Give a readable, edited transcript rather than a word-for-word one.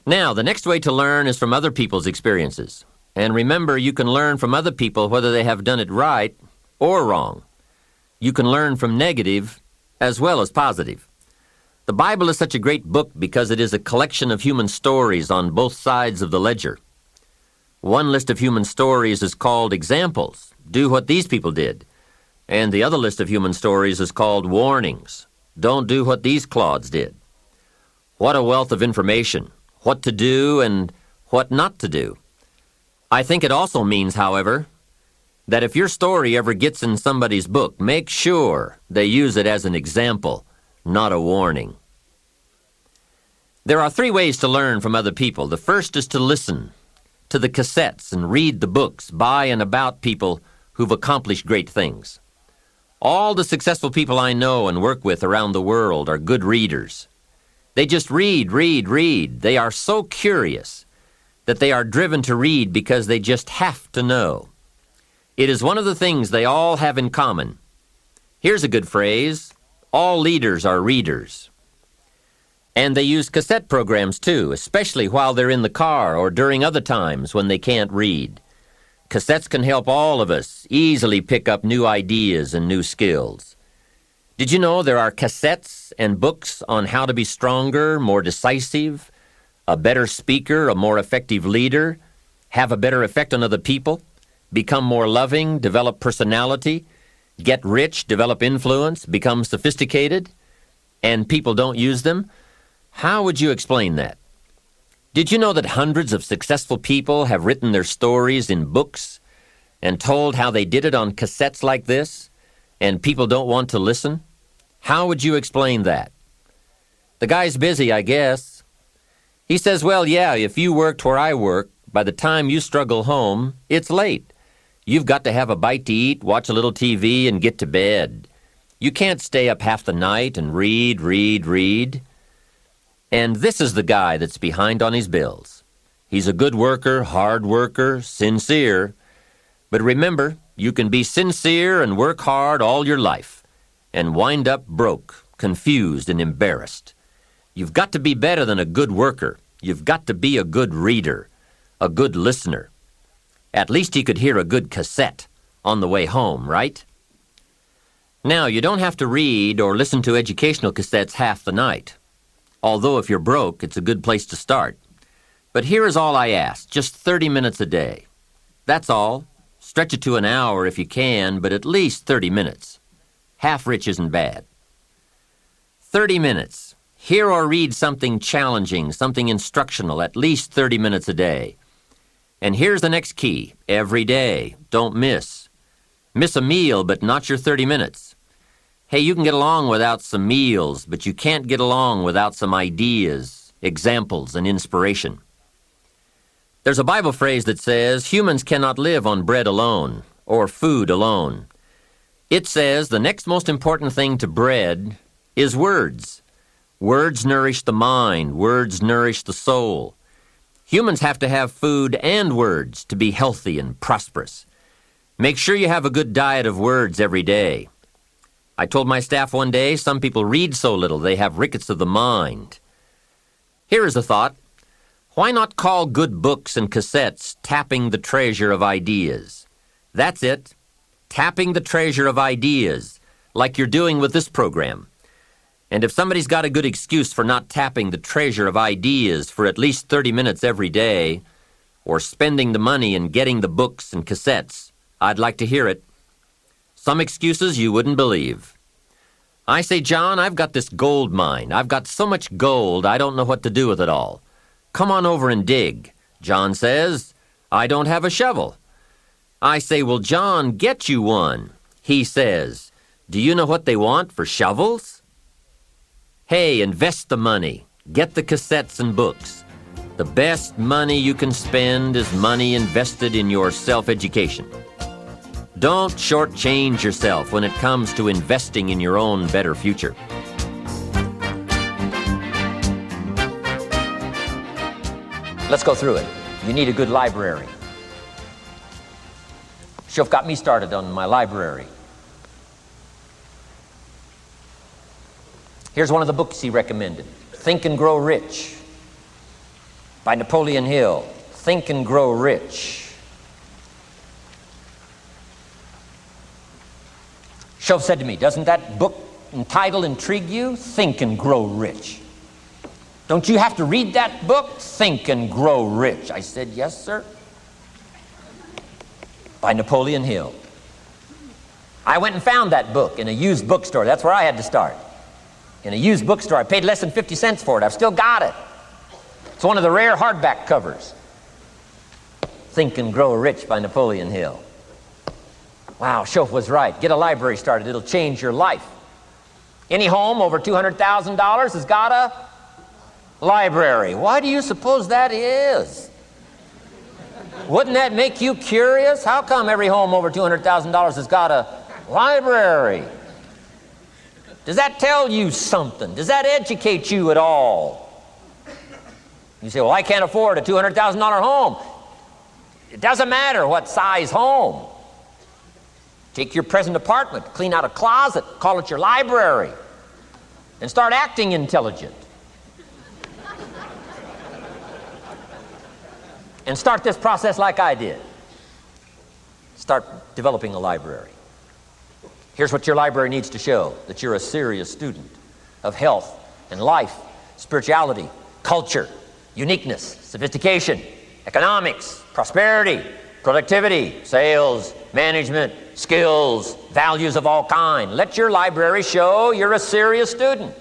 Now, the next way to learn is from other people's experiences. And remember, you can learn from other people whether they have done it right or wrong. You can learn from negative as well as positive. The Bible is such a great book because it is a collection of human stories on both sides of the ledger. One list of human stories is called examples. Do what these people did. And the other list of human stories is called warnings. Don't do what these clods did. What a wealth of information. What to do and what not to do. I think it also means, however, that if your story ever gets in somebody's book, make sure they use it as an example, not a warning. There are 3 ways to learn from other people. The first is to listen to the cassettes and read the books by and about people who've accomplished great things. All the successful people I know and work with around the world are good readers. They just read. They are so curious that they are driven to read because they just have to know. It is one of the things they all have in common. Here's a good phrase: all leaders are readers. And they use cassette programs too, especially while they're in the car or during other times when they can't read. Cassettes can help all of us easily pick up new ideas and new skills. Did you know there are cassettes and books on how to be stronger, more decisive, a better speaker, a more effective leader, have a better effect on other people, become more loving, develop personality, get rich, develop influence, become sophisticated, and people don't use them? How would you explain that? Did you know that hundreds of successful people have written their stories in books and told how they did it on cassettes like this, and people don't want to listen? How would you explain that? The guy's busy, I guess. He says, well, yeah, if you worked where I work, by the time you struggle home, it's late. You've got to have a bite to eat, watch a little TV, and get to bed. You can't stay up half the night and read. And this is the guy that's behind on his bills. He's a good worker, hard worker, sincere. But remember, you can be sincere and work hard all your life and wind up broke, confused, and embarrassed. You've got to be better than a good worker. You've got to be a good reader, a good listener. At least he could hear a good cassette on the way home, right? Now, you don't have to read or listen to educational cassettes half the night. Although if you're broke, it's a good place to start. But here is all I ask, just 30 minutes a day. That's all. Stretch it to an hour if you can, but at least 30 minutes. Half rich isn't bad. 30 minutes. Hear or read something challenging, something instructional, at least 30 minutes a day. And here's the next key. Every day. Don't miss. Miss a meal, but not your 30 minutes. Hey, you can get along without some meals, but you can't get along without some ideas, examples, and inspiration. There's a Bible phrase that says, humans cannot live on bread alone, or food alone. It says the next most important thing to bread is words. Words nourish the mind. Words nourish the soul. Humans have to have food and words to be healthy and prosperous. Make sure you have a good diet of words every day. I told my staff one day, some people read so little they have rickets of the mind. Here is a thought. Why not call good books and cassettes tapping the treasure of ideas? That's it. Tapping the treasure of ideas, like you're doing with this program. And if somebody's got a good excuse for not tapping the treasure of ideas for at least 30 minutes every day, or spending the money and getting the books and cassettes, I'd like to hear it. Some excuses you wouldn't believe. I say, John, I've got this gold mine. I've got so much gold, I don't know what to do with it all. Come on over and dig. John says, I don't have a shovel. I say, well, John, get you one. He says, do you know what they want for shovels? Hey, invest the money. Get the cassettes and books. The best money you can spend is money invested in your self-education. Don't shortchange yourself when it comes to investing in your own better future. Let's go through it. You need a good library. Shuf got me started on my library. Here's one of the books he recommended, Think and Grow Rich. by Napoleon Hill. Think and Grow Rich. Shoaff said to me, doesn't that book and title intrigue you? Think and Grow Rich. Don't you have to read that book? Think and Grow Rich. I said, yes, sir. By Napoleon Hill. I went and found that book in a used bookstore. That's where I had to start. In a used bookstore. I paid less than 50 cents for it. I've still got it. It's one of the rare hardback covers. Think and Grow Rich by Napoleon Hill. Wow, Shoaff was right. Get a library started. It'll change your life. Any home over $200,000 has got a library. Why do you suppose that is? Wouldn't that make you curious? How come every home over $200,000 has got a library? Does that tell you something? Does that educate you at all? You say, well, I can't afford a $200,000 home. It doesn't matter what size home. Take your present apartment, clean out a closet, call it your library, and start acting intelligent. And start this process like I did. Start developing a library. Here's what your library needs to show: that you're a serious student of health and life, spirituality, culture, uniqueness, sophistication, economics, prosperity, productivity, sales, management, skills, values of all kinds. Let your library show you're a serious student.